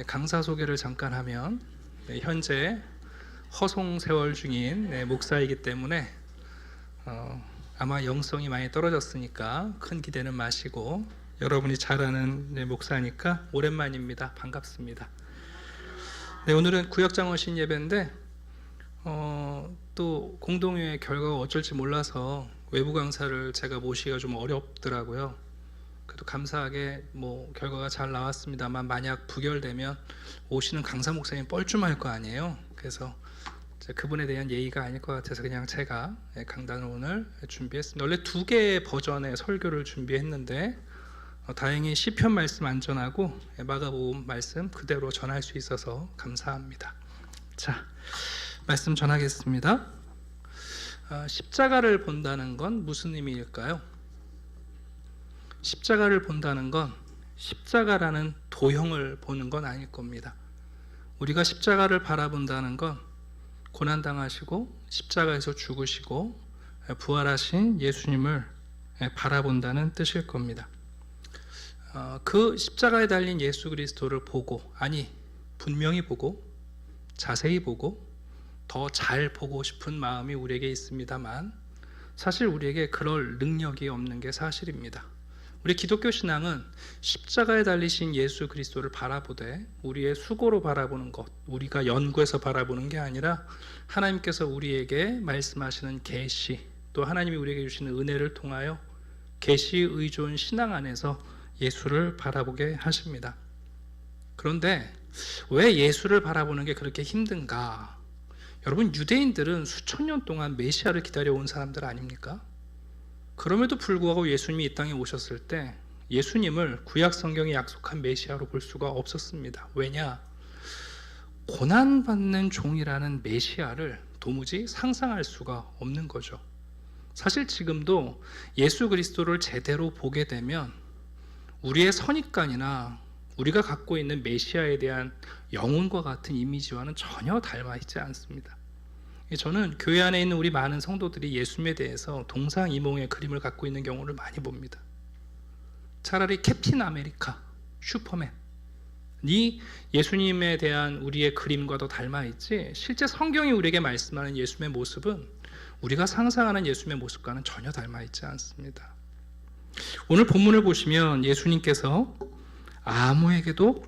강사 소개를 잠깐 하면 현재 허송 세월 중인 목사이기 때문에 아마 영성이 많이 떨어졌으니까 큰 기대는 마시고, 여러분이 잘 아는 목사니까 오랜만입니다. 반갑습니다. 오늘은 구역장어신 예배인데 또 공동회의 결과가 어쩔지 몰라서 외부 강사를 제가 모시기가 좀 어렵더라고요. 그래도 감사하게 결과가 잘 나왔습니다만, 만약 부결되면 오시는 강사 목사님 뻘쭘할 거 아니에요. 그래서 그분에 대한 예의가 아닐 것 같아서 그냥 제가 강단을 오늘 준비했습니다. 원래 2개의 버전의 설교를 준비했는데 다행히 시편 말씀 안전하고 마가복음 말씀 그대로 전할 수 있어서 감사합니다. 자, 말씀 전하겠습니다. 십자가를 본다는 건 무슨 의미일까요? 십자가를 본다는 건 십자가라는 도형을 보는 건 아닐 겁니다. 우리가 십자가를 바라본다는 건 고난당하시고 십자가에서 죽으시고 부활하신 예수님을 바라본다는 뜻일 겁니다. 그 십자가에 달린 예수 그리스도를 보고, 아니 분명히 보고 자세히 보고 더 잘 보고 싶은 마음이 우리에게 있습니다만, 사실 우리에게 그럴 능력이 없는 게 사실입니다. 우리 기독교 신앙은 십자가에 달리신 예수 그리스도를 바라보되 우리의 수고로 바라보는 것, 우리가 연구해서 바라보는 게 아니라 하나님께서 우리에게 말씀하시는 계시, 또 하나님이 우리에게 주시는 은혜를 통하여 계시 의존 신앙 안에서 예수를 바라보게 하십니다. 그런데 왜 예수를 바라보는 게 그렇게 힘든가? 여러분, 유대인들은 수천 년 동안 메시아를 기다려온 사람들 아닙니까? 그럼에도 불구하고 예수님이 이 땅에 오셨을 때 예수님을 구약 성경이 약속한 메시아로 볼 수가 없었습니다. 왜냐? 고난받는 종이라는 메시아를 도무지 상상할 수가 없는 거죠. 사실 지금도 예수 그리스도를 제대로 보게 되면 우리의 선입관이나 우리가 갖고 있는 메시아에 대한 영혼과 같은 이미지와는 전혀 닮아 있지 않습니다. 저는 교회 안에 있는 우리 많은 성도들이 예수님에 대해서 동상이몽의 그림을 갖고 있는 경우를 많이 봅니다. 차라리 캡틴 아메리카, 슈퍼맨이 예수님에 대한 우리의 그림과 더 닮아 있지, 실제 성경이 우리에게 말씀하는 예수님의 모습은 우리가 상상하는 예수님의 모습과는 전혀 닮아 있지 않습니다. 오늘 본문을 보시면 예수님께서 아무에게도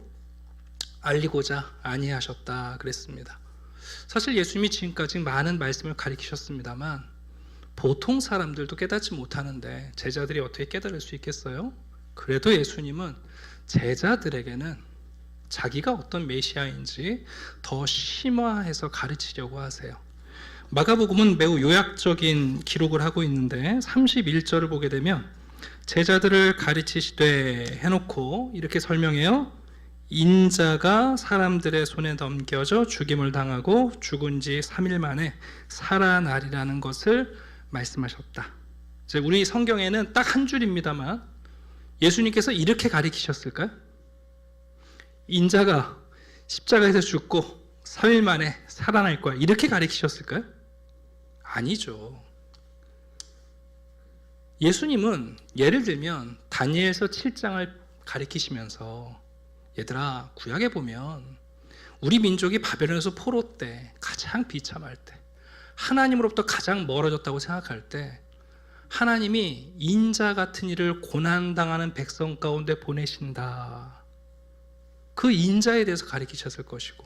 알리고자 아니하셨다 그랬습니다. 사실 예수님이 지금까지 많은 말씀을 가르치셨습니다만 보통 사람들도 깨닫지 못하는데 제자들이 어떻게 깨달을 수 있겠어요? 그래도 예수님은 제자들에게는 자기가 어떤 메시아인지 더 심화해서 가르치려고 하세요. 마가복음은 매우 요약적인 기록을 하고 있는데 31절을 보게 되면 제자들을 가르치시되 해놓고 이렇게 설명해요. 인자가 사람들의 손에 넘겨져 죽임을 당하고 죽은 지 3일 만에 살아나리라는 것을 말씀하셨다. 우리 성경에는 딱 한 줄입니다만 예수님께서 이렇게 가르치셨을까요? 인자가 십자가에서 죽고 3일 만에 살아날 거야, 이렇게 가르치셨을까요? 아니죠. 예수님은 예를 들면 다니엘서 7장을 가르치시면서, 얘들아, 구약에 보면 우리 민족이 바벨론에서 포로 때 가장 비참할 때, 하나님으로부터 가장 멀어졌다고 생각할 때 하나님이 인자 같은 이를 고난당하는 백성 가운데 보내신다, 그 인자에 대해서 가르치셨을 것이고,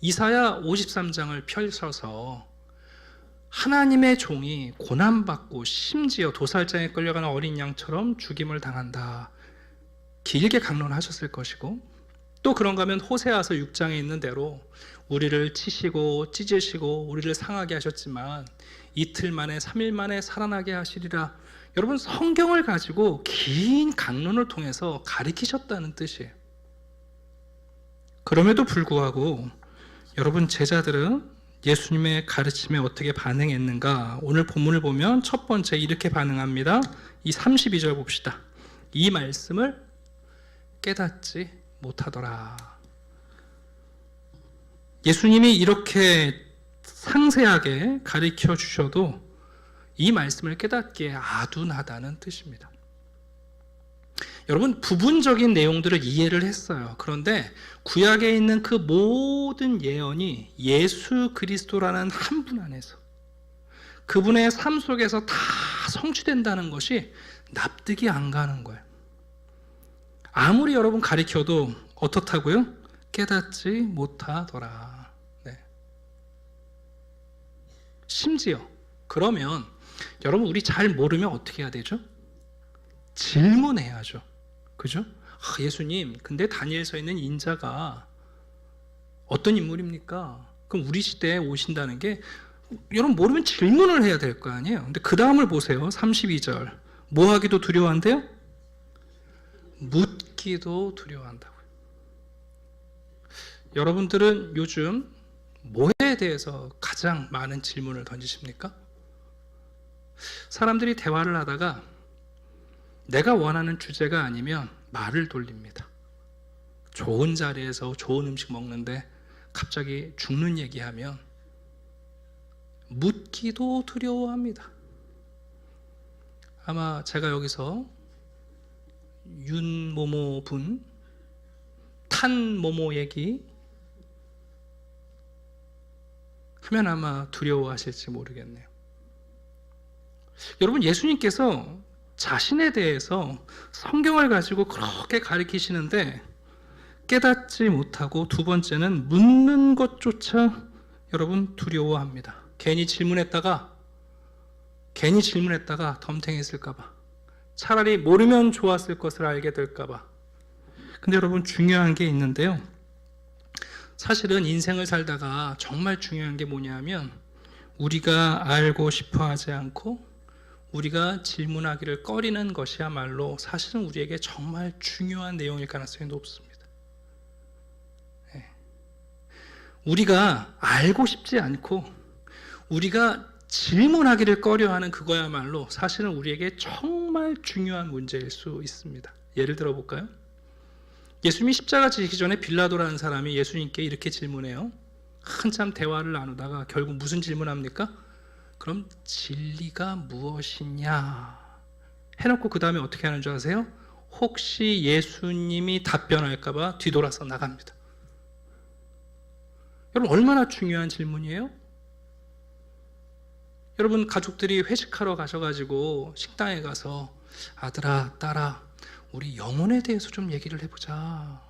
이사야 53장을 펼쳐서 하나님의 종이 고난받고 심지어 도살장에 끌려가는 어린 양처럼 죽임을 당한다, 길게 강론하셨을 것이고, 또 그런가 하면 호세아서 6장에 있는 대로 우리를 치시고 찢으시고 우리를 상하게 하셨지만 이틀 만에 3일 만에 살아나게 하시리라. 여러분, 성경을 가지고 긴 강론을 통해서 가르치셨다는 뜻이에요. 그럼에도 불구하고 여러분, 제자들은 예수님의 가르침에 어떻게 반응했는가? 오늘 본문을 보면 첫 번째 이렇게 반응합니다. 이 32절 봅시다. 이 말씀을 깨닫지 못하더라. 예수님이 이렇게 상세하게 가르쳐 주셔도 이 말씀을 깨닫기에 아둔하다는 뜻입니다. 여러분, 부분적인 내용들을 이해를 했어요. 그런데 구약에 있는 그 모든 예언이 예수 그리스도라는 한 분 안에서, 그분의 삶 속에서 다 성취된다는 것이 납득이 안 가는 거예요. 아무리 여러분 가르쳐도 어떻다고요? 깨닫지 못하더라. 네. 심지어 그러면 여러분, 우리 잘 모르면 어떻게 해야 되죠? 질문해야죠. 그죠? 예수님, 근데 다니엘서에 있는 인자가 어떤 인물입니까? 그럼 우리 시대에 오신다는 게, 여러분 모르면 질문을 해야 될 거 아니에요. 근데 그 다음을 보세요. 32절. 뭐 하기도 두려워한대요? 묻기도 두려워한다고요. 여러분들은 요즘 뭐에 대해서 가장 많은 질문을 던지십니까? 사람들이 대화를 하다가 내가 원하는 주제가 아니면 말을 돌립니다. 좋은 자리에서 좋은 음식 먹는데 갑자기 죽는 얘기하면 묻기도 두려워합니다. 아마 제가 여기서 윤모모 분, 탄모모 얘기 하면 아마 두려워하실지 모르겠네요. 여러분, 예수님께서 자신에 대해서 성경을 가지고 그렇게 가르치시는데 깨닫지 못하고, 두 번째는 묻는 것조차 여러분 두려워합니다. 괜히 질문했다가 덤탱했을까봐, 차라리 모르면 좋았을 것을 알게 될까봐. 근데 여러분, 중요한 게 있는데요. 사실은 인생을 살다가 정말 중요한 게 뭐냐면, 우리가 알고 싶어 하지 않고 우리가 질문하기를 꺼리는 것이야말로 사실은 우리에게 정말 중요한 내용일 가능성이 높습니다. 네. 우리가 알고 싶지 않고 우리가 질문하기를 꺼려하는 그거야말로 사실은 우리에게 정말 중요한 문제일 수 있습니다. 예를 들어 볼까요? 예수님이 십자가 지시기 전에 빌라도라는 사람이 예수님께 이렇게 질문해요. 한참 대화를 나누다가 결국 무슨 질문합니까? 그럼 진리가 무엇이냐 해놓고 그 다음에 어떻게 하는 줄 아세요? 혹시 예수님이 답변할까봐 뒤돌아서 나갑니다. 여러분, 얼마나 중요한 질문이에요? 여러분, 가족들이 회식하러 가셔가지고 식당에 가서 아들아, 딸아, 우리 영혼에 대해서 좀 얘기를 해보자.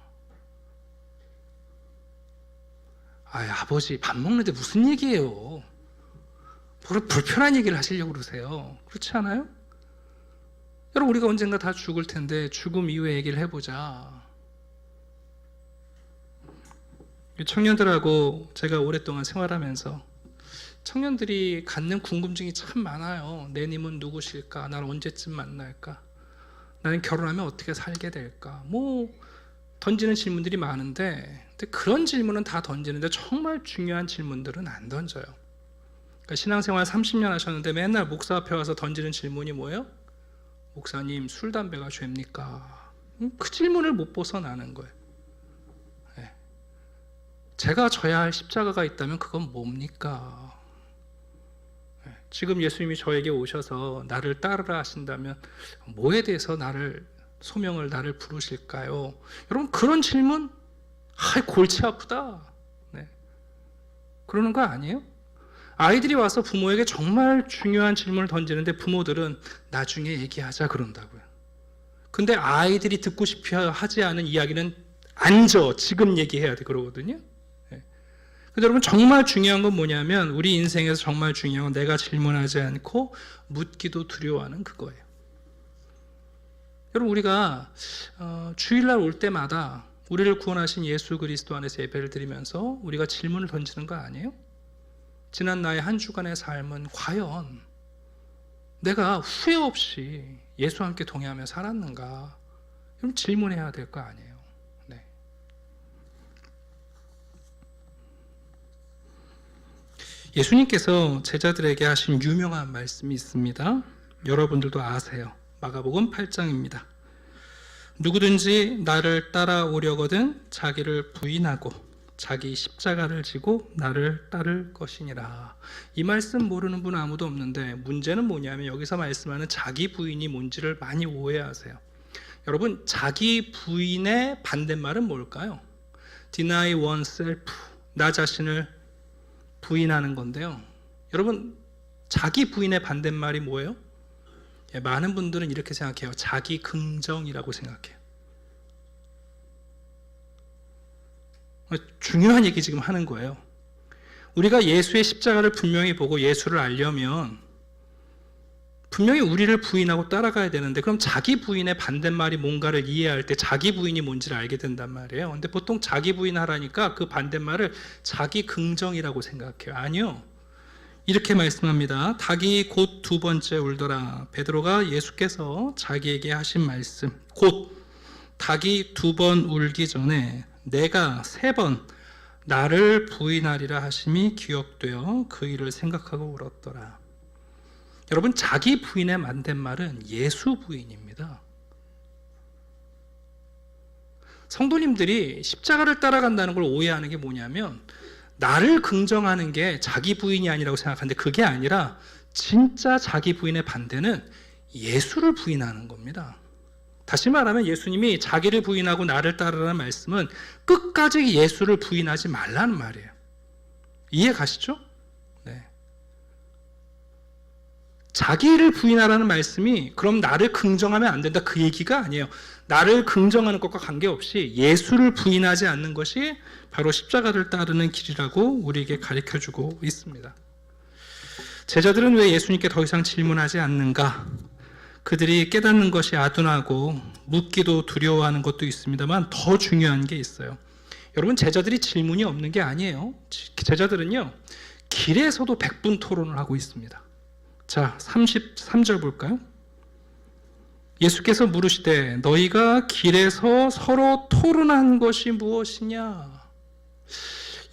아버지, 밥 먹는데 무슨 얘기예요? 뭘 불편한 얘기를 하시려고 그러세요? 그렇지 않아요? 여러분, 우리가 언젠가 다 죽을 텐데 죽음 이후에 얘기를 해보자. 청년들하고 제가 오랫동안 생활하면서 청년들이 갖는 궁금증이 참 많아요. 내 님은 누구실까? 날 언제쯤 만날까? 나는 결혼하면 어떻게 살게 될까? 던지는 질문들이 많은데, 근데 그런 질문은 다 던지는데 정말 중요한 질문들은 안 던져요. 그러니까 신앙생활 30년 하셨는데 맨날 목사 앞에 와서 던지는 질문이 뭐예요? 목사님, 술, 담배가 죄입니까? 그 질문을 못 벗어나는 거예요. 네. 제가 져야 할 십자가가 있다면 그건 뭡니까? 네. 지금 예수님이 저에게 오셔서 나를 따르라 하신다면 뭐에 대해서 소명을 나를 부르실까요? 여러분, 그런 질문? 골치 아프다. 네. 그러는 거 아니에요? 아이들이 와서 부모에게 정말 중요한 질문을 던지는데 부모들은 나중에 얘기하자 그런다고요. 근데 아이들이 듣고 싶어 하지 않은 이야기는 앉아, 지금 얘기해야 돼 그러거든요. 네. 근데 여러분, 정말 중요한 건 뭐냐면, 우리 인생에서 정말 중요한 건 내가 질문하지 않고 묻기도 두려워하는 그거예요. 여러분, 우리가 주일날 올 때마다 우리를 구원하신 예수 그리스도 안에서 예배를 드리면서 우리가 질문을 던지는 거 아니에요? 지난 나의 한 주간의 삶은 과연 내가 후회 없이 예수와 함께 동행하며 살았는가? 그럼 질문해야 될 거 아니에요. 네. 예수님께서 제자들에게 하신 유명한 말씀이 있습니다. 여러분들도 아세요. 마가복음 8장입니다. 누구든지 나를 따라오려거든 자기를 부인하고 자기 십자가를 지고 나를 따를 것이니라. 이 말씀 모르는 분 아무도 없는데, 문제는 뭐냐면 여기서 말씀하는 자기 부인이 뭔지를 많이 오해하세요. 여러분, 자기 부인의 반대말은 뭘까요? deny oneself, 나 자신을 부인하는 건데요. 여러분, 자기 부인의 반대말이 뭐예요? 많은 분들은 이렇게 생각해요. 자기 긍정이라고 생각해요. 중요한 얘기 지금 하는 거예요. 우리가 예수의 십자가를 분명히 보고 예수를 알려면 분명히 우리를 부인하고 따라가야 되는데, 그럼 자기 부인의 반대말이 뭔가를 이해할 때 자기 부인이 뭔지를 알게 된단 말이에요. 근데 보통 자기 부인 하라니까 그 반대말을 자기 긍정이라고 생각해요. 아니요. 이렇게 말씀합니다. 닭이 곧 두 번째 울더라. 베드로가 예수께서 자기에게 하신 말씀, 곧 닭이 두 번 울기 전에 내가 세 번 나를 부인하리라 하심이 기억되어 그 일을 생각하고 울었더라. 여러분, 자기 부인의 반대말은 예수 부인입니다. 성도님들이 십자가를 따라간다는 걸 오해하는 게 뭐냐면, 나를 긍정하는 게 자기 부인이 아니라고 생각하는데, 그게 아니라 진짜 자기 부인의 반대는 예수를 부인하는 겁니다. 다시 말하면 예수님이 자기를 부인하고 나를 따르라는 말씀은 끝까지 예수를 부인하지 말라는 말이에요. 이해 가시죠? 네. 자기를 부인하라는 말씀이 그럼 나를 긍정하면 안 된다, 그 얘기가 아니에요. 나를 긍정하는 것과 관계없이 예수를 부인하지 않는 것이 바로 십자가를 따르는 길이라고 우리에게 가르쳐주고 있습니다. 제자들은 왜 예수님께 더 이상 질문하지 않는가? 그들이 깨닫는 것이 아둔하고 묻기도 두려워하는 것도 있습니다만, 더 중요한 게 있어요. 여러분, 제자들이 질문이 없는 게 아니에요. 제자들은요, 길에서도 백분 토론을 하고 있습니다. 자, 33절 볼까요? 예수께서 물으시되 너희가 길에서 서로 토론한 것이 무엇이냐?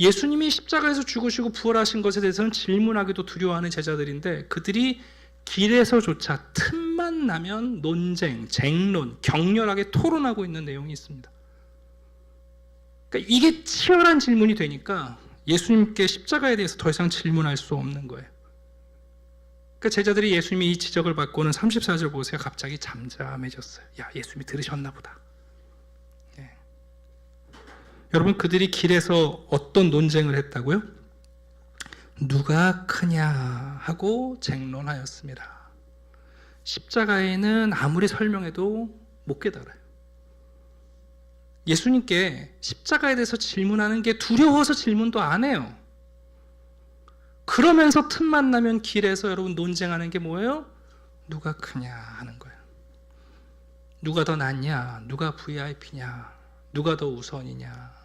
예수님이 십자가에서 죽으시고 부활하신 것에 대해서는 질문하기도 두려워하는 제자들인데, 그들이 길에서조차 틈만 나면 논쟁, 쟁론, 격렬하게 토론하고 있는 내용이 있습니다. 그러니까 이게 치열한 질문이 되니까 예수님께 십자가에 대해서 더 이상 질문할 수 없는 거예요. 그러니까 제자들이 예수님이 이 지적을 받고는 34절 보세요. 갑자기 잠잠해졌어요. 야, 예수님이 들으셨나 보다. 네. 여러분, 그들이 길에서 어떤 논쟁을 했다고요? 누가 크냐 하고 쟁론하였습니다. 십자가에는 아무리 설명해도 못 깨달아요. 예수님께 십자가에 대해서 질문하는 게 두려워서 질문도 안 해요. 그러면서 틈만 나면 길에서 여러분 논쟁하는 게 뭐예요? 누가 크냐 하는 거예요. 누가 더 낫냐? 누가 VIP냐? 누가 더 우선이냐?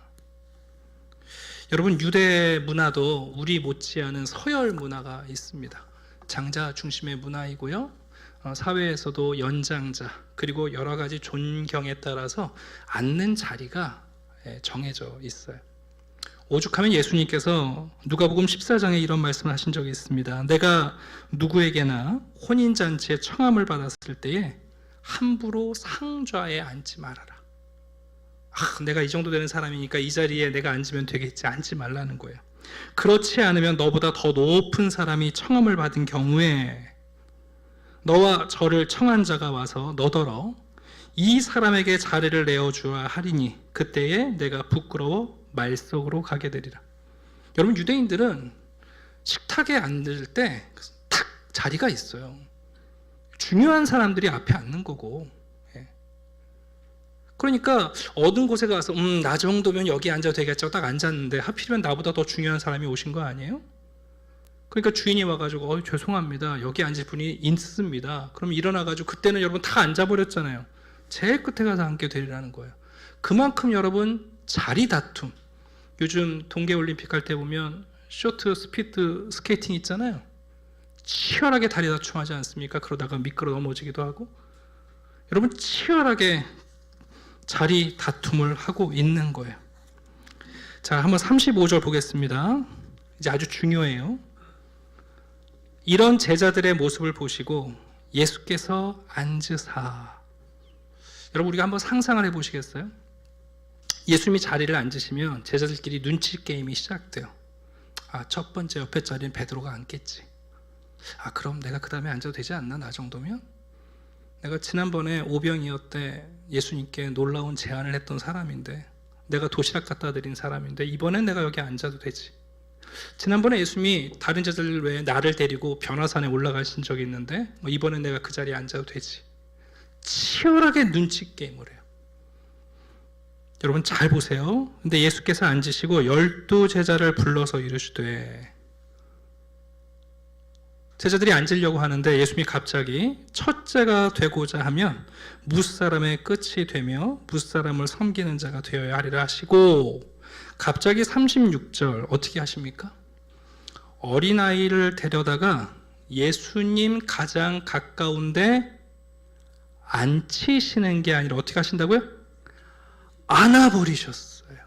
여러분, 유대 문화도 우리 못지않은 서열 문화가 있습니다. 장자 중심의 문화이고요. 사회에서도 연장자, 그리고 여러 가지 존경에 따라서 앉는 자리가 정해져 있어요. 오죽하면 예수님께서 누가복음 14장에 이런 말씀을 하신 적이 있습니다. 내가 누구에게나 혼인잔치에 청함을 받았을 때에 함부로 상좌에 앉지 말아라. 내가 이 정도 되는 사람이니까 이 자리에 내가 앉으면 되겠지, 앉지 말라는 거예요. 그렇지 않으면 너보다 더 높은 사람이 청함을 받은 경우에 너와 저를 청한 자가 와서 너더러 이 사람에게 자리를 내어주어야 하리니 그때에 내가 부끄러워 말 속으로 가게 되리라. 여러분, 유대인들은 식탁에 앉을 때 딱 자리가 있어요. 중요한 사람들이 앞에 앉는 거고, 그러니까 어두운 곳에 가서 나 정도면 여기 앉아도 되겠죠 딱 앉았는데 하필이면 나보다 더 중요한 사람이 오신 거 아니에요? 그러니까 주인이 와가지고 죄송합니다, 여기 앉을 분이 있습니다. 그럼 일어나가지고 그때는 여러분 다 앉아버렸잖아요. 제일 끝에 가서 앉게 되리라는 거예요. 그만큼 여러분 자리 다툼, 요즘 동계올림픽 할 때 보면 쇼트 스피드 스케이팅 있잖아요. 치열하게 다리 다툼하지 않습니까? 그러다가 미끄러 넘어지기도 하고. 여러분, 치열하게 자리 다툼을 하고 있는 거예요. 자, 한번 35절 보겠습니다. 이제 아주 중요해요. 이런 제자들의 모습을 보시고 예수께서 앉으사. 여러분, 우리가 한번 상상을 해보시겠어요? 예수님이 자리를 앉으시면 제자들끼리 눈치 게임이 시작돼요. 첫 번째 옆에 자리는 베드로가 앉겠지. 그럼 내가 그 다음에 앉아도 되지 않나? 나 정도면? 내가 지난번에 오병이어 때 예수님께 놀라운 제안을 했던 사람인데, 내가 도시락 갖다 드린 사람인데 이번엔 내가 여기 앉아도 되지. 지난번에 예수님이 다른 제자들 외에 나를 데리고 변화산에 올라가신 적이 있는데 이번엔 내가 그 자리에 앉아도 되지. 치열하게 눈치 게임을 해요. 여러분 잘 보세요. 근데 예수께서 앉으시고 12제자를 불러서 이르시되, 제자들이 앉으려고 하는데 예수님이 갑자기 첫째가 되고자 하면 무사람의 끝이 되며 무사람을 섬기는 자가 되어야 하리라 하시고, 갑자기 36절 어떻게 하십니까? 어린아이를 데려다가 예수님 가장 가까운데 앉히시는 게 아니라 어떻게 하신다고요? 안아버리셨어요.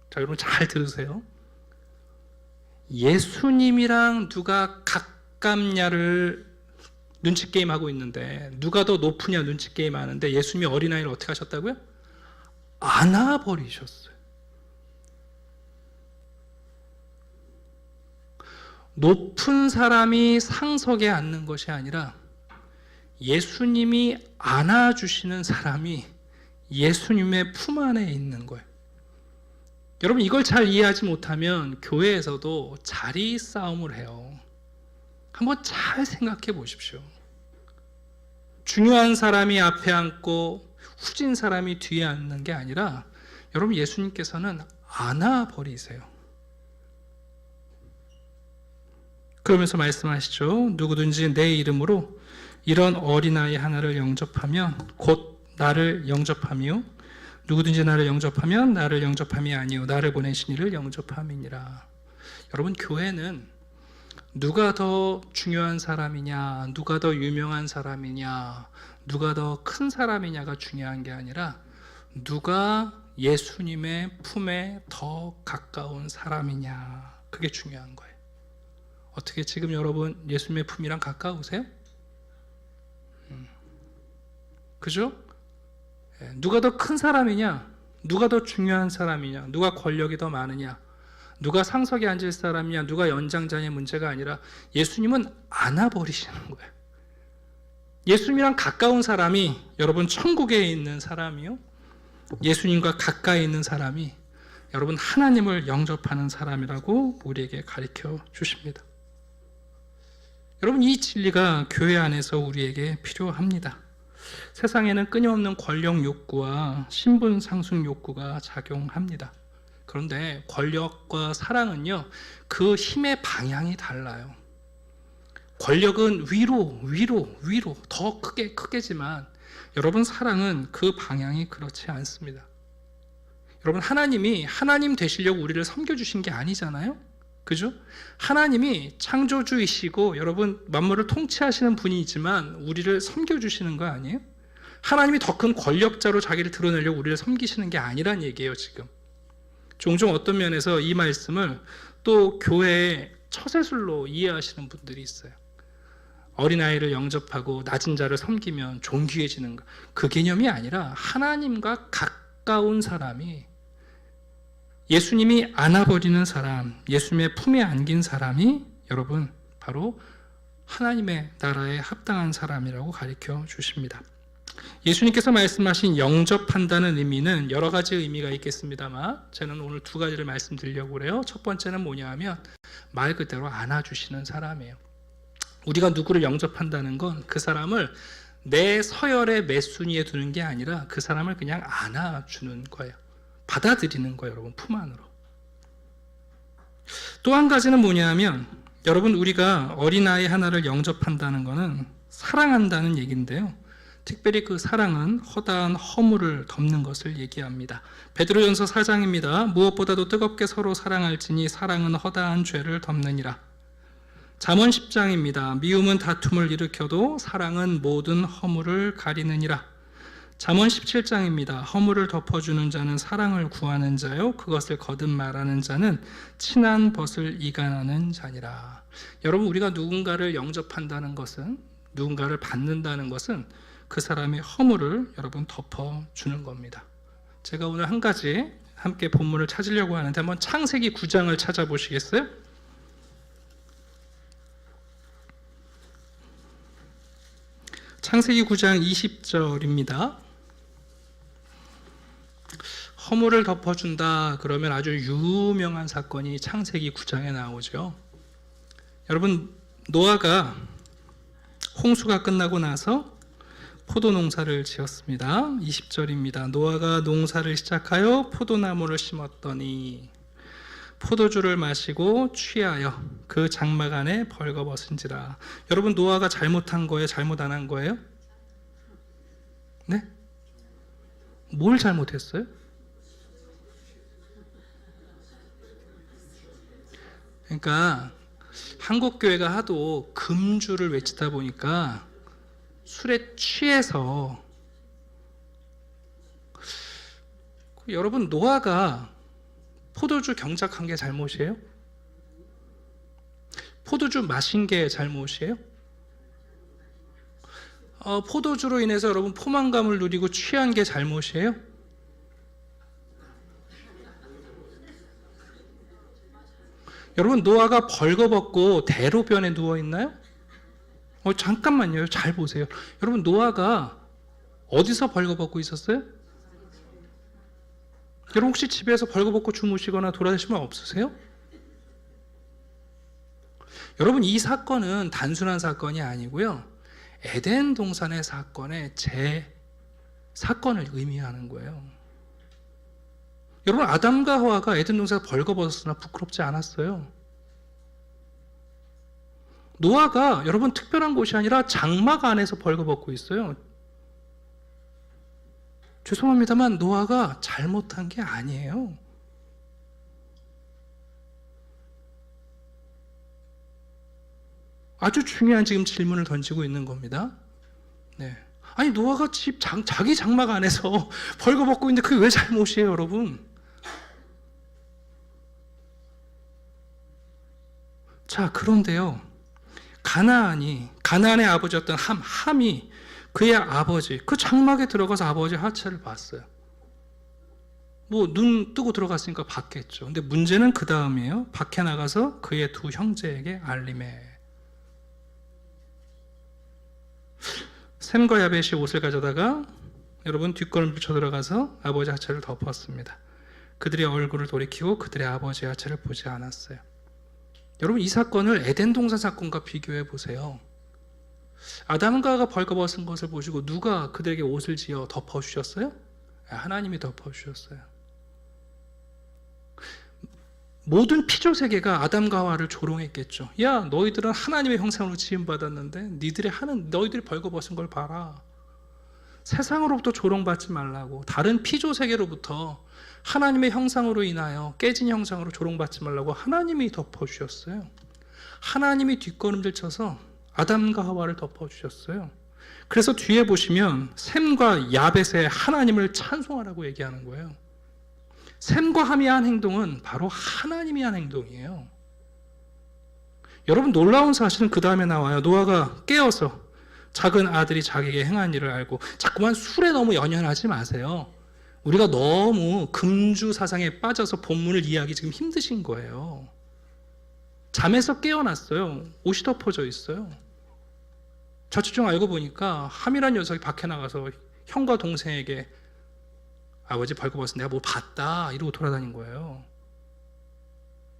자, 여러분 잘 들으세요. 예수님이랑 누가 가깝냐를 눈치 게임 하고 있는데, 누가 더 높으냐 눈치 게임 하는데, 예수님이 어린아이를 어떻게 하셨다고요? 안아버리셨어요. 높은 사람이 상석에 앉는 것이 아니라 예수님이 안아주시는 사람이 예수님의 품 안에 있는 거예요. 여러분 이걸 잘 이해하지 못하면 교회에서도 자리 싸움을 해요. 한번 잘 생각해 보십시오. 중요한 사람이 앞에 앉고 후진 사람이 뒤에 앉는 게 아니라, 여러분 예수님께서는 안아버리세요. 그러면서 말씀하시죠. 누구든지 내 이름으로 이런 어린아이 하나를 영접하면 곧 나를 영접하며, 누구든지 나를 영접하면 나를 영접함이 아니요 나를 보내신 이를 영접함이니라. 여러분 교회는 누가 더 중요한 사람이냐, 누가 더 유명한 사람이냐, 누가 더 큰 사람이냐가 중요한 게 아니라 누가 예수님의 품에 더 가까운 사람이냐, 그게 중요한 거예요. 어떻게 지금 여러분 예수님의 품이랑 가까우세요? 그죠? 누가 더 큰 사람이냐, 누가 더 중요한 사람이냐, 누가 권력이 더 많으냐, 누가 상석에 앉을 사람이냐, 누가 연장자의 문제가 아니라 예수님은 안아버리시는 거예요. 예수님이랑 가까운 사람이 여러분 천국에 있는 사람이요, 예수님과 가까이 있는 사람이 여러분 하나님을 영접하는 사람이라고 우리에게 가르쳐 주십니다. 여러분 이 진리가 교회 안에서 우리에게 필요합니다. 세상에는 끊임없는 권력 욕구와 신분 상승 욕구가 작용합니다. 그런데 권력과 사랑은요, 그 힘의 방향이 달라요. 권력은 위로 더 크게지만 여러분 사랑은 그 방향이 그렇지 않습니다. 여러분 하나님이 하나님 되시려고 우리를 섬겨주신 게 아니잖아요. 그죠? 하나님이 창조주이시고 여러분 만물을 통치하시는 분이지만 우리를 섬겨주시는 거 아니에요? 하나님이 더 큰 권력자로 자기를 드러내려고 우리를 섬기시는 게 아니란 얘기예요. 지금 종종 어떤 면에서 이 말씀을 또 교회의 처세술로 이해하시는 분들이 있어요. 어린아이를 영접하고 낮은 자를 섬기면 존귀해지는 것, 그 개념이 아니라 하나님과 가까운 사람이, 예수님이 안아버리는 사람, 예수님의 품에 안긴 사람이 여러분 바로 하나님의 나라에 합당한 사람이라고 가르쳐 주십니다. 예수님께서 말씀하신 영접한다는 의미는 여러 가지 의미가 있겠습니다만 저는 오늘 두 가지를 말씀드리려고 그래요. 첫 번째는 뭐냐 하면 말 그대로 안아주시는 사람이에요. 우리가 누구를 영접한다는 건 그 사람을 내 서열의 매순위에 두는 게 아니라 그 사람을 그냥 안아주는 거예요. 받아들이는 거예요. 여러분 품 안으로. 또 한 가지는 뭐냐 하면 여러분 우리가 어린아이 하나를 영접한다는 것은 사랑한다는 얘기인데요. 특별히 그 사랑은 허다한 허물을 덮는 것을 얘기합니다. 베드로전서 4장입니다. 무엇보다도 뜨겁게 서로 사랑할지니 사랑은 허다한 죄를 덮느니라. 잠언 10장입니다. 미움은 다툼을 일으켜도 사랑은 모든 허물을 가리느니라. 잠언 17장입니다. 허물을 덮어주는 자는 사랑을 구하는 자요 그것을 거듭 말하는 자는 친한 벗을 이간하는 자니라. 여러분 우리가 누군가를 영접한다는 것은, 누군가를 받는다는 것은 그 사람의 허물을 여러분 덮어주는 겁니다. 제가 오늘 한 가지 함께 본문을 찾으려고 하는데 한번 창세기 9장을 찾아보시겠어요? 창세기 9장 20절입니다. 허물을 덮어준다 그러면 아주 유명한 사건이 창세기 9장에 나오죠. 여러분, 노아가 홍수가 끝나고 나서 포도 농사를 지었습니다. 20절입니다. 노아가 농사를 시작하여 포도나무를 심었더니 포도주를 마시고 취하여 그 장막 안에 벌거벗은지라. 여러분, 노아가 잘못한 거예요? 잘못 안 한 거예요? 네? 뭘 잘못했어요? 그러니까 한국교회가 하도 금주를 외치다 보니까 술에 취해서, 여러분, 노아가 포도주 경작한 게 잘못이에요? 포도주 마신 게 잘못이에요? 포도주로 인해서 여러분 포만감을 누리고 취한 게 잘못이에요? 여러분, 노아가 벌거벗고 대로변에 누워있나요? 잠깐만요. 잘 보세요. 여러분, 노아가 어디서 벌거벗고 있었어요? 여러분, 혹시 집에서 벌거벗고 주무시거나 돌아다니신 분 없으세요? 여러분, 이 사건은 단순한 사건이 아니고요, 에덴 동산의 사건의 사건을 의미하는 거예요. 여러분, 아담과 하와가 에덴 동산에서 벌거벗었으나 부끄럽지 않았어요. 노아가 여러분 특별한 곳이 아니라 장막 안에서 벌거벗고 있어요. 죄송합니다만 노아가 잘못한 게 아니에요. 아주 중요한 지금 질문을 던지고 있는 겁니다. 네. 아니, 노아가 자기 장막 안에서 벌거벗고 있는데 그게 왜 잘못이에요, 여러분? 자, 그런데요, 가나안의 아버지였던 함이 그의 아버지, 그 장막에 들어가서 아버지 하체를 봤어요. 눈 뜨고 들어갔으니까 봤겠죠. 근데 문제는 그 다음이에요. 밖에 나가서 그의 두 형제에게 알림해. 셈과 야벳이 옷을 가져다가 여러분 뒷걸음 붙여 들어가서 아버지 하체를 덮었습니다. 그들의 얼굴을 돌이키고 그들의 아버지 하체를 보지 않았어요. 여러분, 이 사건을 에덴 동산 사건과 비교해 보세요. 아담과 하와가 벌거벗은 것을 보시고 누가 그들에게 옷을 지어 덮어주셨어요? 하나님이 덮어주셨어요. 모든 피조 세계가 아담과 하와를 조롱했겠죠. 야, 너희들은 하나님의 형상으로 지음받았는데 너희들이 벌거벗은 걸 봐라. 세상으로부터 조롱받지 말라고, 다른 피조 세계로부터 하나님의 형상으로 인하여 깨진 형상으로 조롱받지 말라고 하나님이 덮어주셨어요. 하나님이 뒷걸음질 쳐서 아담과 하와를 덮어주셨어요. 그래서 뒤에 보시면 셈과 야벳의 하나님을 찬송하라고 얘기하는 거예요. 셈과 함이 한 행동은 바로 하나님이 한 행동이에요. 여러분, 놀라운 사실은 그 다음에 나와요. 노아가 깨어서 작은 아들이 자기에게 행한 일을 알고. 자꾸만 술에 너무 연연하지 마세요. 우리가 너무 금주 사상에 빠져서 본문을 이해하기 지금 힘드신 거예요. 잠에서 깨어났어요. 옷이 덮어져 있어요. 자취중 알고 보니까 함이란 녀석이 밖에 나가서 형과 동생에게 아버지 벌거벗은 내가 뭐 봤다 이러고 돌아다닌 거예요.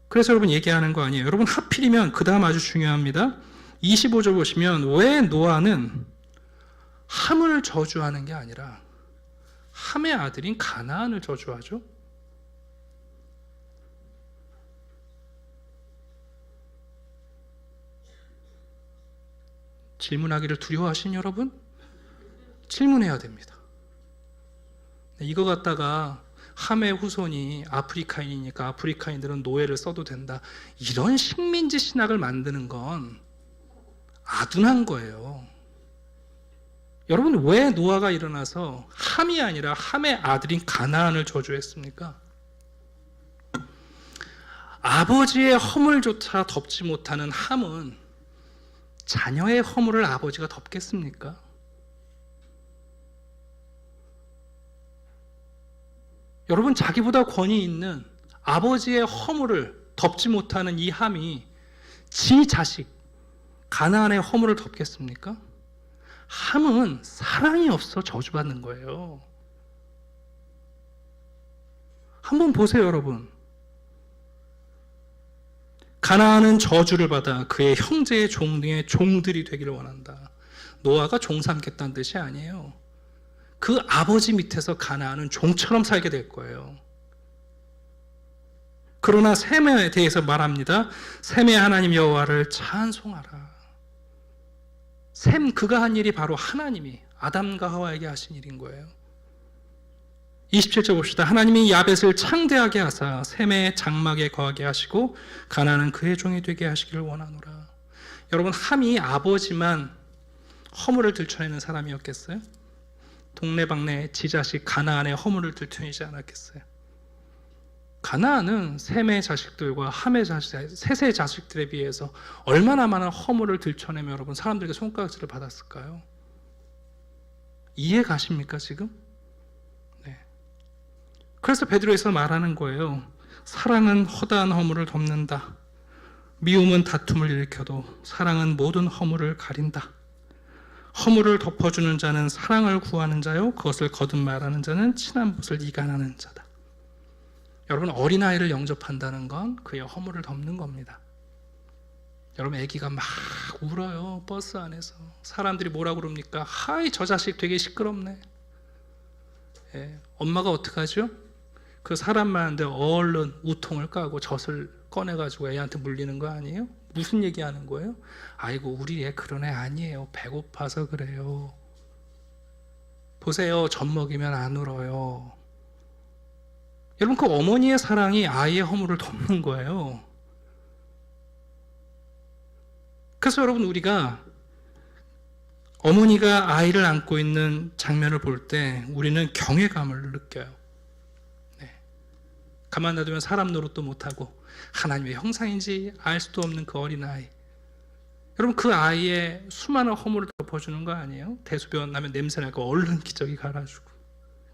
그래서 여러분 얘기하는 거 아니에요. 여러분, 하필이면 그 다음 아주 중요합니다. 25절 보시면 왜 노아는 함을 저주하는 게 아니라 함의 아들인 가나안을 저주하죠? 질문하기를 두려워하신 여러분? 질문해야 됩니다. 이거 갖다가 함의 후손이 아프리카인이니까 아프리카인들은 노예를 써도 된다, 이런 식민지 신학을 만드는 건 아둔한 거예요. 여러분, 왜 노아가 일어나서 함이 아니라 함의 아들인 가나안을 저주했습니까? 아버지의 허물조차 덮지 못하는 함은 자녀의 허물을 아버지가 덮겠습니까? 여러분, 자기보다 권위 있는 아버지의 허물을 덮지 못하는 이 함이 지 자식 가나안의 허물을 덮겠습니까? 함은 사랑이 없어 저주받는 거예요. 한번 보세요, 여러분. 가나안은 저주를 받아 그의 형제의 종 등의 종들이 되기를 원한다. 노아가 종 삼겠다는 뜻이 아니에요. 그 아버지 밑에서 가나안은 종처럼 살게 될 거예요. 그러나 셈에 대해서 말합니다. 셈의 하나님 여호와를 찬송하라. 셈 그가 한 일이 바로 하나님이 아담과 하와에게 하신 일인 거예요. 27절 봅시다. 하나님이 야벳을 창대하게 하사 셈의 장막에 거하게 하시고 가나안은 그의 종이 되게 하시기를 원하노라. 여러분, 함이 아버지만 허물을 들춰내는 사람이었겠어요? 동네방네 지자식 가나안의 허물을 들춰내지 않았겠어요? 가나안은 셈의 자식들과 함의 자식, 셋의 자식들에 비해서 얼마나 많은 허물을 들춰내며 여러분 사람들에게 손가락질을 받았을까요? 이해 가십니까 지금? 네. 그래서 베드로에서 말하는 거예요. 사랑은 허다한 허물을 덮는다. 미움은 다툼을 일으켜도 사랑은 모든 허물을 가린다. 허물을 덮어주는 자는 사랑을 구하는 자요, 그것을 거듭 말하는 자는 친한 것을 이간하는 자다. 여러분, 어린아이를 영접한다는 건 그의 허물을 덮는 겁니다. 여러분, 아기가 막 울어요. 버스 안에서 사람들이 뭐라 그럽니까? 하이, 저 자식 되게 시끄럽네. 예, 엄마가 어떡하죠? 그 사람 많은데 얼른 우통을 까고 젖을 꺼내가지고 애한테 물리는 거 아니에요? 무슨 얘기하는 거예요? 아이고, 우리 애 그런 애 아니에요. 배고파서 그래요. 보세요, 젖 먹이면 안 울어요. 여러분, 그 어머니의 사랑이 아이의 허물을 덮는 거예요. 그래서 여러분, 우리가 어머니가 아이를 안고 있는 장면을 볼 때 우리는 경외감을 느껴요. 네. 가만 놔두면 사람 노릇도 못하고 하나님의 형상인지 알 수도 없는 그 어린아이. 여러분, 그 아이의 수많은 허물을 덮어주는 거 아니에요? 대소변 나면 냄새나고 얼른 기저귀 갈아주고,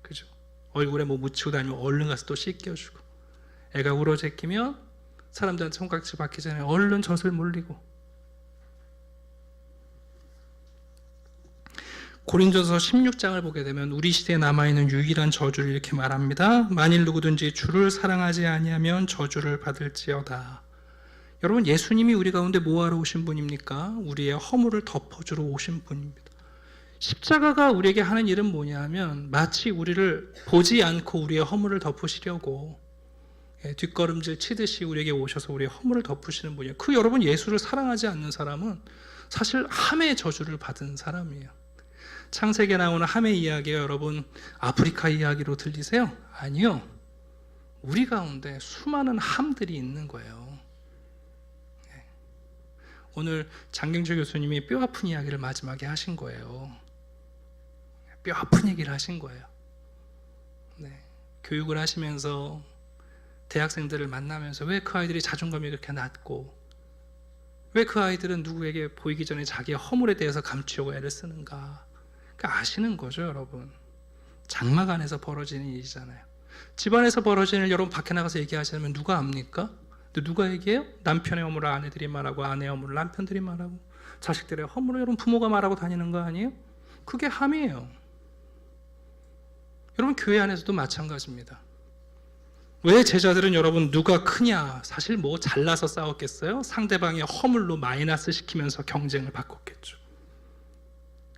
그죠? 얼굴에 뭐 묻히고 다니면 얼른 가서 또 씻겨주고, 애가 울어제끼면 사람들한테 손깍지 받기 전에 얼른 젖을 물리고. 고린도서 16장을 보게 되면 우리 시대에 남아있는 유일한 저주를 이렇게 말합니다. 만일 누구든지 주를 사랑하지 아니하면 저주를 받을지어다. 여러분, 예수님이 우리 가운데 뭐하러 오신 분입니까? 우리의 허물을 덮어주러 오신 분입니다. 십자가가 우리에게 하는 일은 뭐냐면 마치 우리를 보지 않고 우리의 허물을 덮으시려고 뒷걸음질 치듯이 우리에게 오셔서 우리의 허물을 덮으시는 분이에요. 그 여러분, 예수를 사랑하지 않는 사람은 사실 함의 저주를 받은 사람이에요. 창세기에 나오는 함의 이야기가 여러분 아프리카 이야기로 들리세요? 아니요. 우리 가운데 수많은 함들이 있는 거예요. 오늘 장경주 교수님이 뼈 아픈 이야기를 마지막에 하신 거예요. 뼈 아픈 얘기를 하신 거예요. 네. 교육을 하시면서 대학생들을 만나면서 왜 그 아이들이 자존감이 그렇게 낮고 왜 그 아이들은 누구에게 보이기 전에 자기의 허물에 대해서 감추려고 애를 쓰는가. 그러니까 아시는 거죠, 여러분. 장막 안에서 벌어지는 일이잖아요. 집안에서 벌어지는 일 여러분 밖에 나가서 얘기하시면 누가 압니까? 근데 누가 얘기해요? 남편의 허물을 아내들이 말하고 아내의 허물을 남편들이 말하고 자식들의 허물을 여러분 부모가 말하고 다니는 거 아니에요? 그게 함이에요. 여러분, 교회 안에서도 마찬가지입니다. 왜 제자들은 여러분 누가 크냐? 사실 뭐 잘나서 싸웠겠어요? 상대방의 허물로 마이너스 시키면서 경쟁을 바꿨겠죠.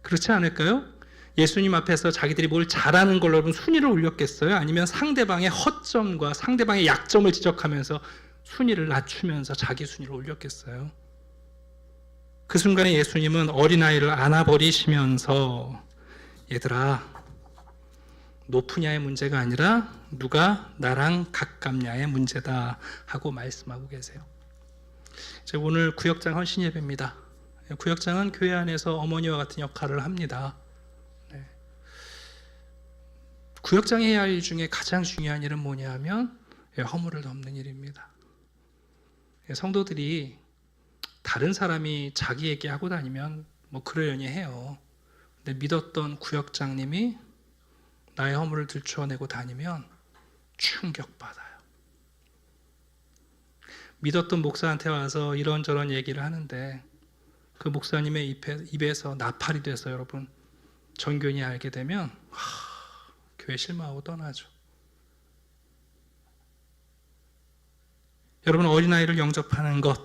그렇지 않을까요? 예수님 앞에서 자기들이 뭘 잘하는 걸로 여러분 순위를 올렸겠어요? 아니면 상대방의 허점과 상대방의 약점을 지적하면서 순위를 낮추면서 자기 순위를 올렸겠어요? 그 순간에 예수님은 어린아이를 안아버리시면서 얘들아, 높으냐의 문제가 아니라 누가 나랑 가깝냐의 문제다 하고 말씀하고 계세요. 오늘 구역장 헌신 예배입니다. 구역장은 교회 안에서 어머니와 같은 역할을 합니다. 구역장이 해야 할 일 중에 가장 중요한 일은 뭐냐 하면 허물을 덮는 일입니다. 성도들이 다른 사람이 자기에게 하고 다니면 뭐 그러려니 해요. 근데 믿었던 구역장님이 나의 허물을 들추어내고 다니면 충격받아요. 믿었던 목사한테 와서 이런저런 얘기를 하는데 그 목사님의 입에서 나팔이 돼서 여러분 전교인이 알게 되면 교회 실망하고 떠나죠. 여러분 어린아이를 영접하는 것,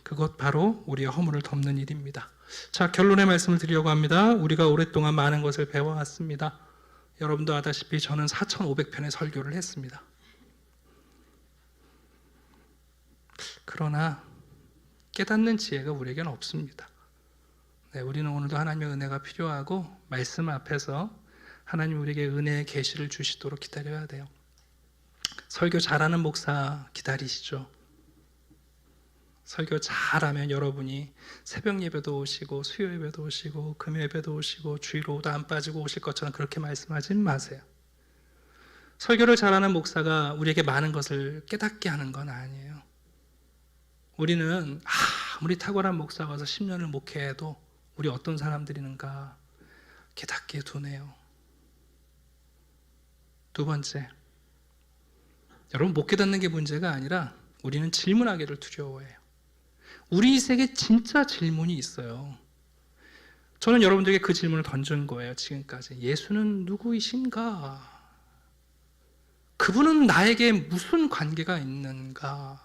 그것 바로 우리의 허물을 덮는 일입니다. 자, 결론의 말씀을 드리려고 합니다. 우리가 오랫동안 많은 것을 배워왔습니다. 여러분도 아다시피 저는 4,500편의 설교를 했습니다. 그러나 깨닫는 지혜가 우리에게는 없습니다. 우리는 오늘도 하나님의 은혜가 필요하고 말씀 앞에서 하나님 우리에게 은혜의 계시를 주시도록 기다려야 돼요. 설교 잘하는 목사 기다리시죠. 설교 잘하면 여러분이 새벽 예배도 오시고 수요 예배도 오시고 금요 예배도 오시고 주일로도 안 빠지고 오실 것처럼 그렇게 말씀하지 마세요. 설교를 잘하는 목사가 우리에게 많은 것을 깨닫게 하는 건 아니에요. 우리는 아무리 탁월한 목사가 와서 10년을 목회해도 우리 어떤 사람들이는가 깨닫게 두네요. 두 번째, 여러분 못 깨닫는 게 문제가 아니라 우리는 질문하기를 두려워해요. 우리 세계에 진짜 질문이 있어요. 저는 여러분들에게 그 질문을 던진 거예요. 지금까지 예수는 누구이신가? 그분은 나에게 무슨 관계가 있는가?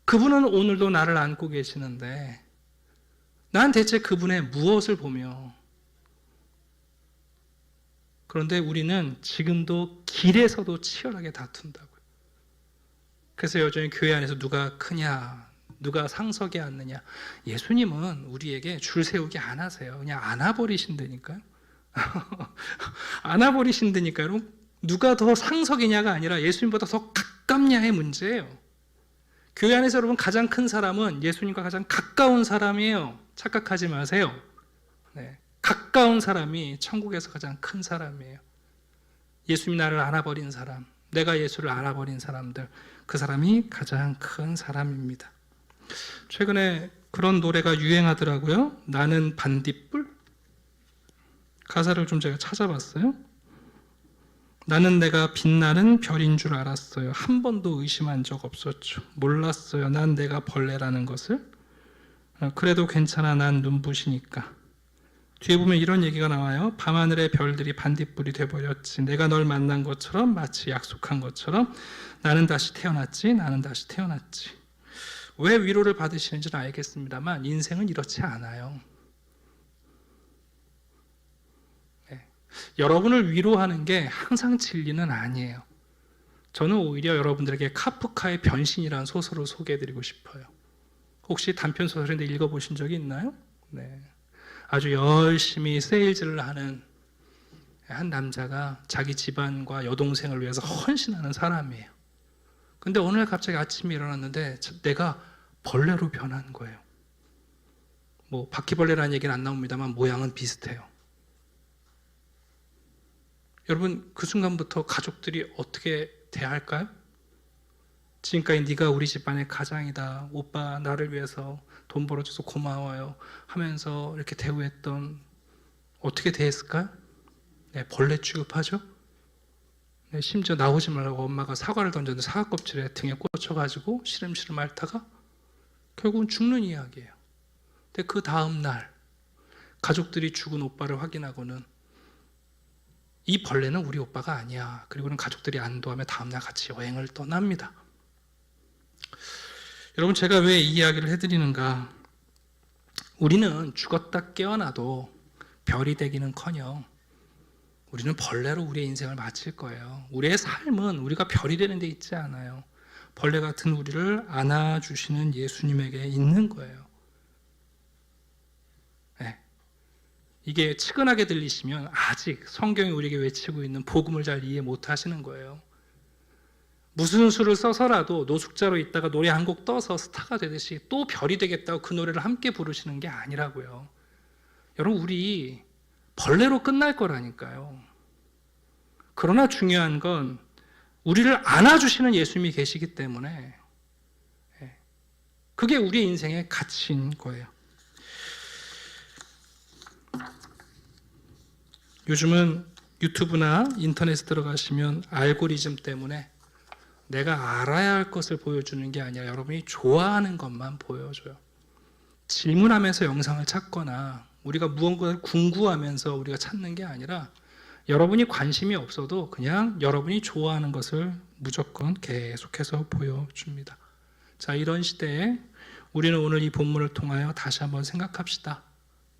그분은 오늘도 나를 안고 계시는데 난 대체 그분의 무엇을 보며, 그런데 우리는 지금도 길에서도 치열하게 다툰다고요. 그래서 여전히 교회 안에서 누가 크냐, 누가 상석에 앉느냐. 예수님은 우리에게 줄 세우기 안 하세요. 그냥 안아버리신다니까요. 안아버리신다니까요. 여러분, 누가 더 상석이냐가 아니라 예수님보다 더 가깝냐의 문제예요. 교회 안에서 여러분 가장 큰 사람은 예수님과 가장 가까운 사람이에요. 착각하지 마세요. 가까운 사람이 천국에서 가장 큰 사람이에요. 예수님이 나를 안아버린 사람, 내가 예수를 알아버린 사람들, 그 사람이 가장 큰 사람입니다. 최근에 그런 노래가 유행하더라고요. 나는 반딧불? 가사를 좀 제가 찾아봤어요. 나는 내가 빛나는 별인 줄 알았어요. 한 번도 의심한 적 없었죠. 몰랐어요. 난 내가 벌레라는 것을. 그래도 괜찮아. 난 눈부시니까. 뒤에 보면 이런 얘기가 나와요. 밤하늘의 별들이 반딧불이 돼버렸지. 내가 널 만난 것처럼, 마치 약속한 것처럼 나는 다시 태어났지. 나는 다시 태어났지. 왜 위로를 받으시는지는 알겠습니다만 인생은 이렇지 않아요. 여러분을 위로하는 게 항상 진리는 아니에요. 저는 오히려 여러분들에게 카프카의 변신이라는 소설을 소개해드리고 싶어요. 혹시 단편소설인데 읽어보신 적이 있나요? 아주 열심히 세일즈를 하는 한 남자가 자기 집안과 여동생을 위해서 헌신하는 사람이에요. 근데 어느 날 갑자기 아침에 일어났는데 내가 벌레로 변한 거예요. 뭐 바퀴벌레라는 얘기는 안 나옵니다만 모양은 비슷해요. 여러분, 그 순간부터 가족들이 어떻게 대할까요? 지금까지 네가 우리 집안의 가장이다. 오빠 나를 위해서 돈 벌어줘서 고마워요 하면서 이렇게 대우했던, 어떻게 대했을까요? 벌레 취급하죠? 심지어 나오지 말라고 엄마가 사과를 던졌는데 사과 껍질에 등에 꽂혀가지고 시름시름 앓다가 결국은 죽는 이야기예요. 근데 그 다음 날 가족들이 죽은 오빠를 확인하고는 이 벌레는 우리 오빠가 아니야. 그리고는 가족들이 안도하며 다음날 같이 여행을 떠납니다. 여러분, 제가 왜 이 이야기를 해드리는가? 우리는 죽었다 깨어나도 별이 되기는커녕 우리는 벌레로 우리의 인생을 마칠 거예요. 우리의 삶은 우리가 별이 되는 데 있지 않아요. 벌레 같은 우리를 안아주시는 예수님에게 있는 거예요. 이게 측은하게 들리시면 아직 성경이 우리에게 외치고 있는 복음을 잘 이해 못하시는 거예요. 무슨 수를 써서라도 노숙자로 있다가 노래 한 곡 떠서 스타가 되듯이 또 별이 되겠다고 그 노래를 함께 부르시는 게 아니라고요. 여러분, 우리 벌레로 끝날 거라니까요. 그러나 중요한 건 우리를 안아주시는 예수님이 계시기 때문에 그게 우리의 인생의 가치인 거예요. 요즘은 유튜브나 인터넷에 들어가시면 알고리즘 때문에 내가 알아야 할 것을 보여주는 게 아니라 여러분이 좋아하는 것만 보여줘요. 질문하면서 영상을 찾거나 우리가 무언가를 궁구하면서 우리가 찾는 게 아니라 여러분이 관심이 없어도 그냥 여러분이 좋아하는 것을 무조건 계속해서 보여줍니다. 자, 이런 시대에 우리는 오늘 이 본문을 통하여 다시 한번 생각합시다.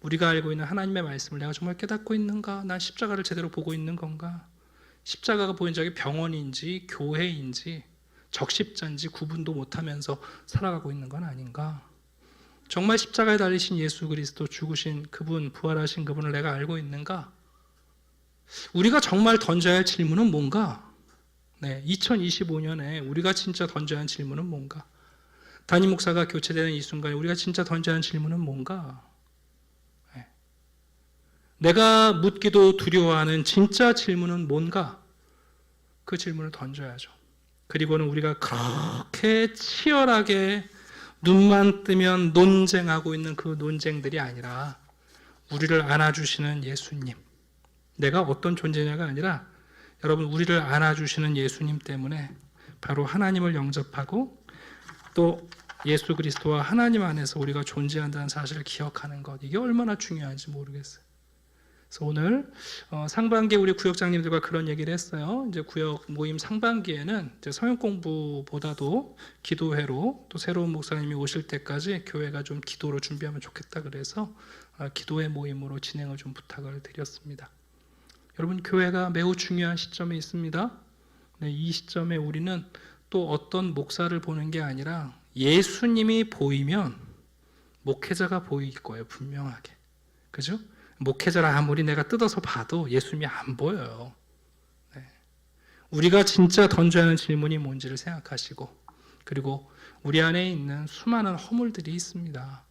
우리가 알고 있는 하나님의 말씀을 내가 정말 깨닫고 있는가? 난 십자가를 제대로 보고 있는 건가? 십자가가 보인 적이 병원인지 교회인지 적십자인지 구분도 못하면서 살아가고 있는 건 아닌가? 정말 십자가에 달리신 예수 그리스도, 죽으신 그분, 부활하신 그분을 내가 알고 있는가? 우리가 정말 던져야 할 질문은 뭔가? 2025년에 우리가 진짜 던져야 할 질문은 뭔가? 담임 목사가 교체되는 이 순간에 우리가 진짜 던져야 할 질문은 뭔가? 내가 묻기도 두려워하는 진짜 질문은 뭔가? 그 질문을 던져야죠. 그리고는 우리가 그렇게 치열하게 눈만 뜨면 논쟁하고 있는 그 논쟁들이 아니라 우리를 안아주시는 예수님, 내가 어떤 존재냐가 아니라 여러분 우리를 안아주시는 예수님 때문에 바로 하나님을 영접하고 또 예수 그리스도와 하나님 안에서 우리가 존재한다는 사실을 기억하는 것, 이게 얼마나 중요한지 모르겠어요. 그래서 오늘 상반기에 우리 구역장님들과 그런 얘기를 했어요. 이제 구역 모임 상반기에는 이제 성역 공부보다도 기도회로 또 새로운 목사님이 오실 때까지 교회가 좀 기도로 준비하면 좋겠다 그래서 기도회 모임으로 진행을 좀 부탁을 드렸습니다. 여러분, 교회가 매우 중요한 시점에 있습니다. 이 시점에 우리는 또 어떤 목사를 보는 게 아니라 예수님이 보이면 목회자가 보일 거예요, 분명하게. 그죠? 목회자라 아무리 내가 뜯어서 봐도 예수님이 안 보여요. 우리가 진짜 던져야 하는 질문이 뭔지를 생각하시고, 그리고 우리 안에 있는 수많은 허물들이 있습니다.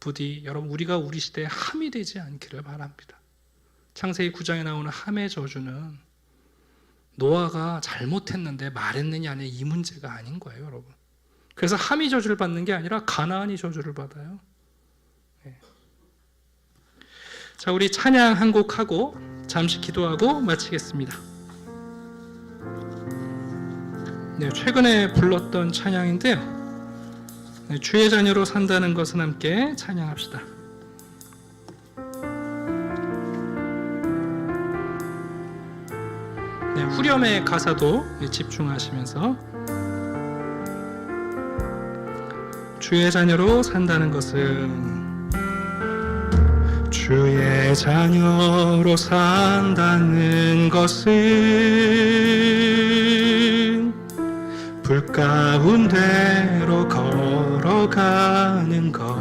부디 여러분 우리가 우리 시대에 함이 되지 않기를 바랍니다. 창세기 9장에 나오는 함의 저주는 노아가 잘못했는데 말했느냐 아니냐 이 문제가 아닌 거예요, 여러분. 그래서 함이 저주를 받는 게 아니라 가나안이 저주를 받아요. 자, 우리 찬양 한 곡 하고 잠시 기도하고 마치겠습니다. 최근에 불렀던 찬양인데요. 주의 자녀로 산다는 것은 함께 찬양합시다. 후렴의 가사도 집중하시면서 주의 자녀로 산다는 것은 주의 자녀로 산다는 것은 불 가운데로 걸어가는 것,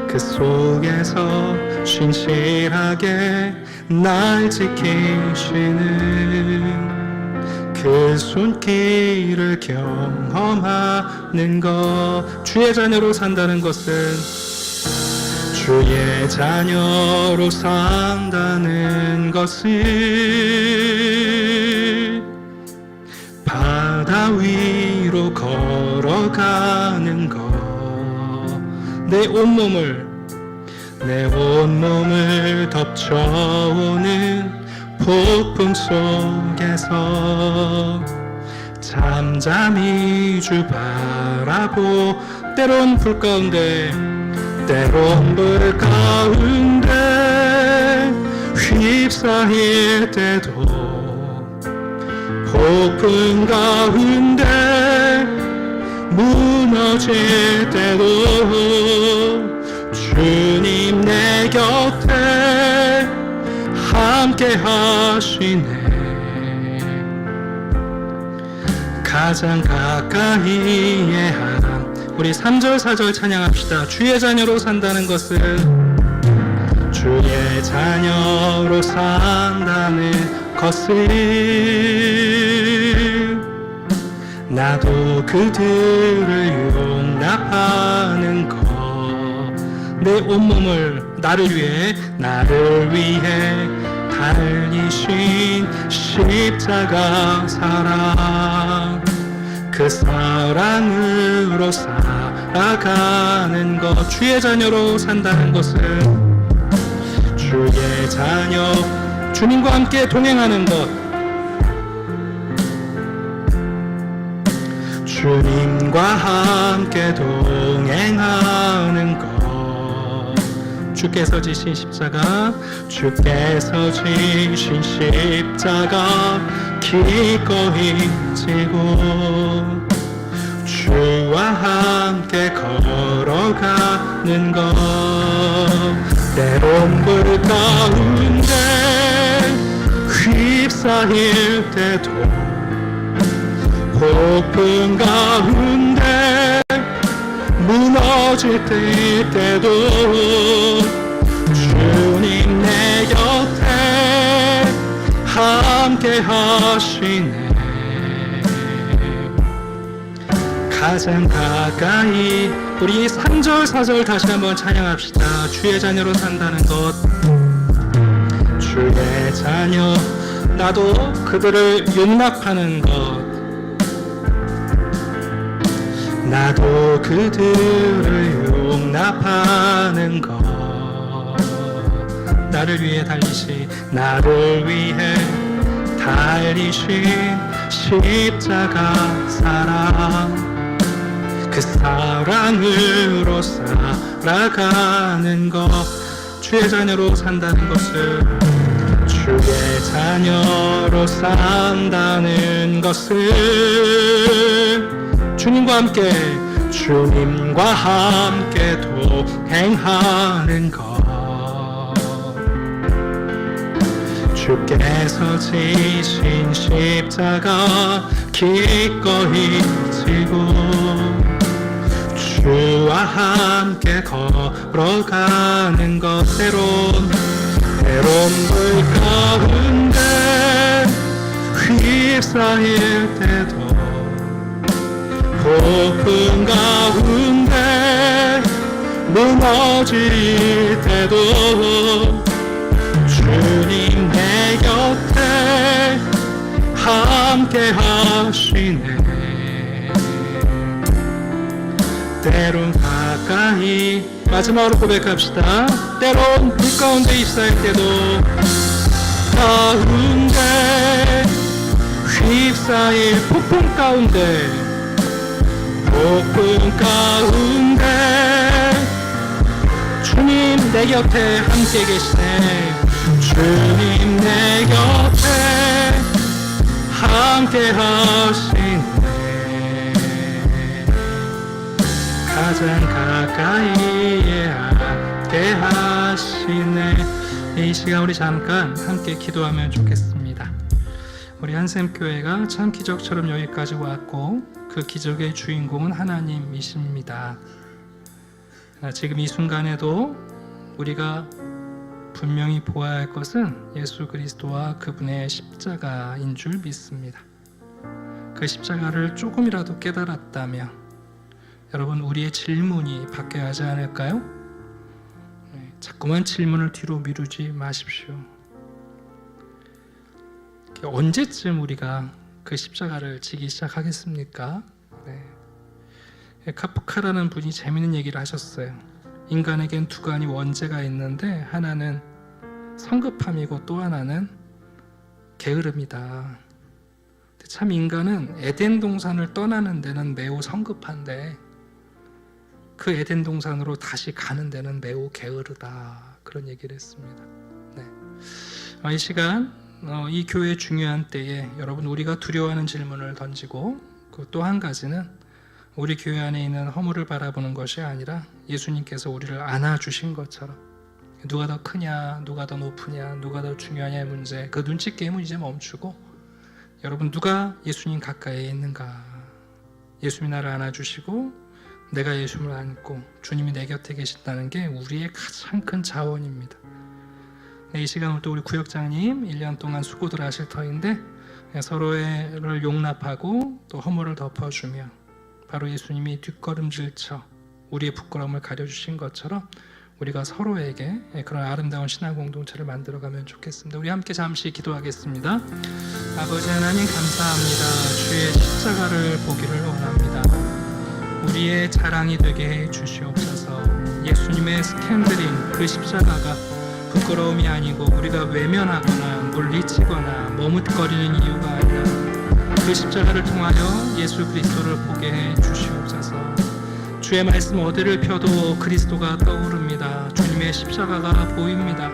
그 속에서 신실하게 날 지키시는 그 손길을 경험하는 것. 주의 자녀로 산다는 것은 주의 자녀로 산다는 것은 바다 위로 걸어가는 것. 내 온몸을 덮쳐오는 폭풍 속에서 잠잠히 주 바라보, 때론 불 가운데 휩싸일 때도, 폭풍 가운데 무너질 때도 주님 내 곁에 함께 하시네. 가장 가까이의 하나님. 우리 3절 4절 찬양합시다. 주의 자녀로 산다는 것은 주의 자녀로 산다는 것은 나도 그들을 용납하는 것. 내 온몸을 나를 위해 달리신 십자가 사랑, 그 사랑으로 살아가는 것. 주의 자녀로 산다는 것은 주의 자녀, 주님과 함께 동행하는 것, 주님과 함께 동행하는 것. 주께서 지신 십자가, 주께서 지신 십자가 기꺼이 지고 주와 함께 걸어가는 것. 때론 불 가운데 휩싸일 때도, 폭풍 가운데 무너질 때도 주님 내 곁에 함께 하시네. 가장 가까이. 우리 3절 4절 다시 한번 찬양합시다. 주의 자녀로 산다는 것. 주의 자녀, 나도 그들을 용납하는 것. 나도 그들을 용납하는 것. 나를 위해 달리신 십자가 사랑, 그 사랑으로 살아가는 것. 주의 자녀로 산다는 것을, 주의 자녀로 산다는 것을, 주님과 함께 동행하는 것. 주께서 지신 십자가 기꺼이 지고 주와 함께 걸어가는 것. 때론 불 가운데 휩싸일 때도, 폭풍 가운데 무너질 때도 주님 내 곁에 함께 하시네. 때론 가까이. 마지막으로 고백합시다. 때론 불 가운데 휩싸일 때도, 가운데 휩싸일 폭풍 가운데, 주님 내 곁에 함께 계시네. 주님 내 곁에 함께 하시네. 가장 가까이에 함께 하시네. 이 시간 우리 잠깐 함께 기도하면 좋겠습니다. 우리 한샘교회가 참 기적처럼 여기까지 왔고, 그 기적의 주인공은 하나님이십니다. 지금 이 순간에도 우리가 분명히 보아야 할 것은 예수 그리스도와 그분의 십자가인 줄 믿습니다. 그 십자가를 조금이라도 깨달았다면 여러분, 우리의 질문이 바뀌어야 하지 않을까요? 자꾸만 질문을 뒤로 미루지 마십시오. 언제쯤 우리가 그 십자가를 지기 시작하겠습니까? 카프카라는 분이 재미있는 얘기를 하셨어요. 인간에겐 두 가지 원죄가 있는데, 하나는 성급함이고 또 하나는 게으름이다. 참 인간은 에덴 동산을 떠나는 데는 매우 성급한데, 그 에덴 동산으로 다시 가는 데는 매우 게으르다. 그런 얘기를 했습니다. 이 시간 이 교회의 중요한 때에 여러분, 우리가 두려워하는 질문을 던지고, 또 한 가지는 우리 교회 안에 있는 허물을 바라보는 것이 아니라 예수님께서 우리를 안아주신 것처럼, 누가 더 크냐, 누가 더 높으냐, 누가 더 중요하냐의 문제, 그 눈치 게임은 이제 멈추고, 여러분, 누가 예수님 가까이에 있는가. 예수님이 나를 안아주시고 내가 예수님을 안고 주님이 내 곁에 계신다는 게 우리의 가장 큰 자원입니다. 이 시간 또 우리 구역장님 1년 동안 수고들 하실 터인데, 서로를 용납하고 또 허물을 덮어주며, 바로 예수님이 뒷걸음질쳐 우리의 부끄러움을 가려주신 것처럼 우리가 서로에게 그런 아름다운 신앙 공동체를 만들어가면 좋겠습니다. 우리 함께 잠시 기도하겠습니다. 아버지 하나님, 감사합니다. 주의 십자가를 보기를 원합니다. 우리의 자랑이 되게 해 주시옵소서. 예수님의 스캔들인 그 십자가가 부끄러움이 아니고 우리가 외면하거나 물리치거나 머뭇거리는 이유가 아니라 그 십자가를 통하여 예수 그리스도를 보게 해 주시옵소서. 주의 말씀 어디를 펴도 그리스도가 떠오릅니다. 주님의 십자가가 보입니다.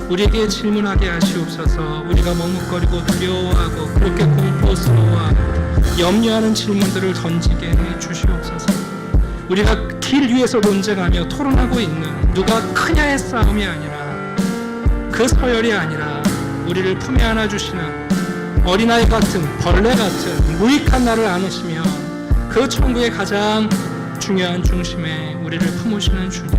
우리에게 질문하게 하시옵소서. 우리가 머뭇거리고 두려워하고 그렇게 공포스러워하고 염려하는 질문들을 던지게 해 주시옵소서. 우리가 길 위에서 논쟁하며 토론하고 있는 누가 크냐의 싸움이 아니라, 그 서열이 아니라 우리를 품에 안아주시는 어린아이 같은, 벌레 같은 무익한 나를 안으시며 그 천국의 가장 중요한 중심에 우리를 품으시는 주님,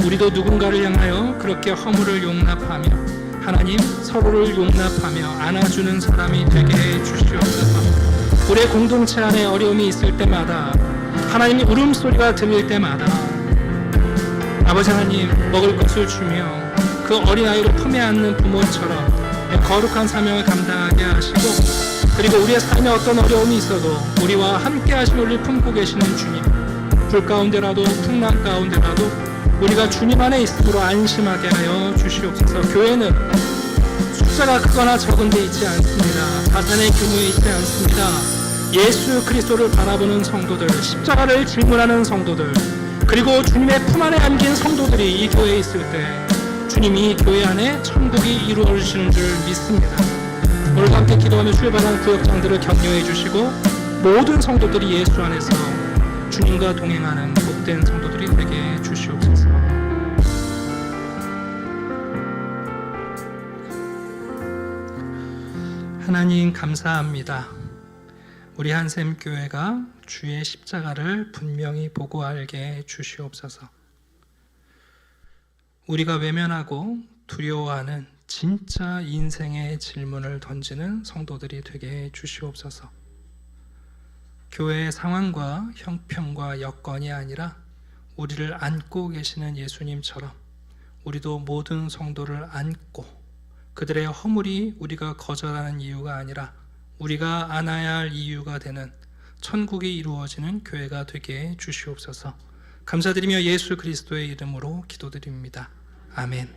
우리도 누군가를 향하여 그렇게 허물을 용납하며 하나님 서로를 용납하며 안아주는 사람이 되게 해 주시옵소서. 우리의 공동체 안에 어려움이 있을 때마다, 하나님의 울음소리가 들릴 때마다 아버지 하나님 먹을 것을 주며 그 어린아이를 품에 안는 부모처럼 거룩한 사명을 감당하게 하시고, 그리고 우리의 삶에 어떤 어려움이 있어도 우리와 함께 하신 우리를 품고 계시는 주님, 불 가운데라도 풍랑 가운데라도 우리가 주님 안에 있음으로 안심하게 하여 주시옵소서. 교회는 숫자가 크거나 적은 데 있지 않습니다. 자산의 규모에 있지 않습니다. 예수 그리스도를 바라보는 성도들, 십자가를 질문하는 성도들, 그리고 주님의 품 안에 안긴 성도들이 이 교회에 있을 때 주님이 교회 안에 천국이 이루어지는 줄 믿습니다. 오늘도 함께 기도하며 출발한 구역장들을 격려해 주시고, 모든 성도들이 예수 안에서 주님과 동행하는 복된 성도들이 되게 해 주시옵소서. 하나님 감사합니다. 우리 한샘 교회가 주의 십자가를 분명히 보고 알게 해 주시옵소서. 우리가 외면하고 두려워하는 진짜 인생의 질문을 던지는 성도들이 되게 해 주시옵소서. 교회의 상황과 형편과 여건이 아니라 우리를 안고 계시는 예수님처럼 우리도 모든 성도를 안고, 그들의 허물이 우리가 거절하는 이유가 아니라 우리가 안아야 할 이유가 되는 천국이 이루어지는 교회가 되게 해 주시옵소서. 감사드리며 예수 그리스도의 이름으로 기도드립니다. 아멘.